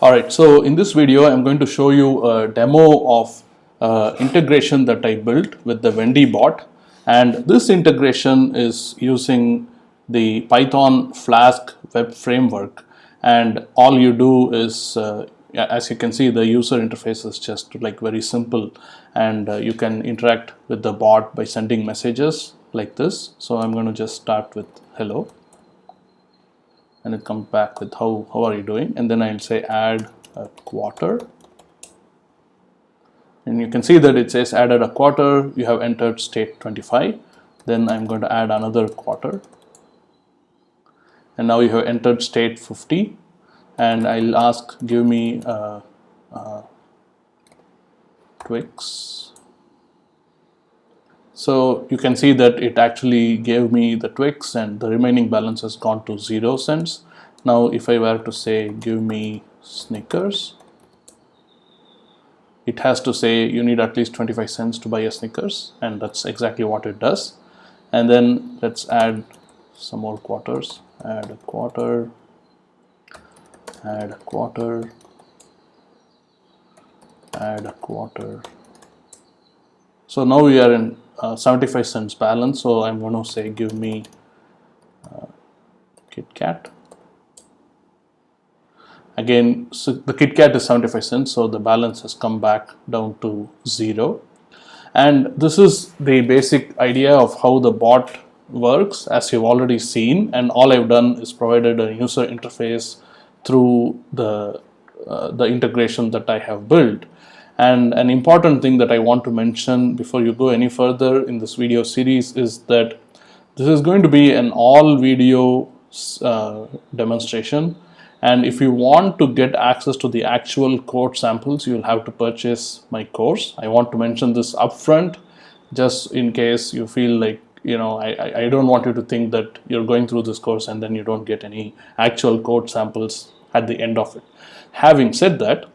Alright, so in this video I'm going to show you a demo of integration that I built with the Wendy bot, and this integration is using the Python Flask web framework, and all you do is as you can see, the user interface is just like very simple, and you can interact with the bot by sending messages like this. So I'm going to just start with hello, and it comes back with how are you doing, and then I'll say add a quarter, and you can see that it says added a quarter, you have entered state 25. Then I'm going to add another quarter, and now you have entered state 50, and I'll ask give me Twix. So you can see that it actually gave me the Twix, and the remaining balance has gone to 0 cents. Now if I were to say give me Snickers, it has to say you need at least 25 cents to buy a Snickers, and that's exactly what it does. And then let's add some more quarters. Add a quarter, add a quarter, add a quarter. So now we are in 75 cents balance, so I'm going to say give me Kit Kat. Again, so the Kit Kat is 75 cents, so the balance has come back down to 0. And this is the basic idea of how the bot works, as you've already seen, and all I've done is provided a user interface through the integration that I have built. And an important thing that I want to mention before you go any further in this video series is that this is going to be an all video demonstration, and if you want to get access to the actual code samples, you'll have to purchase my course. I want to mention this upfront just in case you feel like, you know, I don't want you to think that you're going through this course and then you don't get any actual code samples at the end of it. Having said that,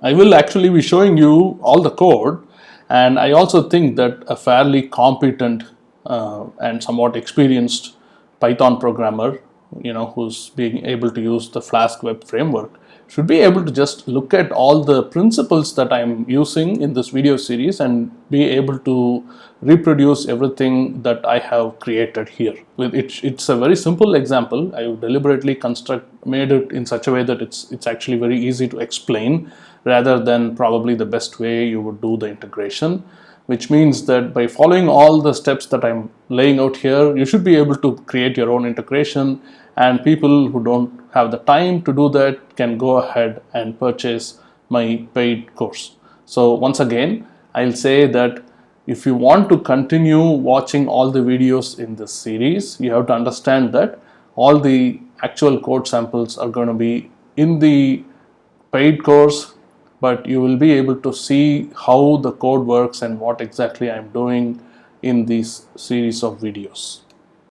I will actually be showing you all the code, and I also think that a fairly competent and somewhat experienced Python programmer, you know, who's being able to use the Flask web framework, should be able to just look at all the principles that I'm using in this video series and be able to reproduce everything that I have created here. It's a very simple example. I deliberately made it in such a way that it's actually very easy to explain, rather than probably the best way you would do the integration, which means that by following all the steps that I'm laying out here, you should be able to create your own integration, and people who don't have the time to do that can go ahead and purchase my paid course. So once again, I'll say that if you want to continue watching all the videos in this series, you have to understand that all the actual code samples are going to be in the paid course, but you will be able to see how the code works and what exactly I'm doing in this series of videos.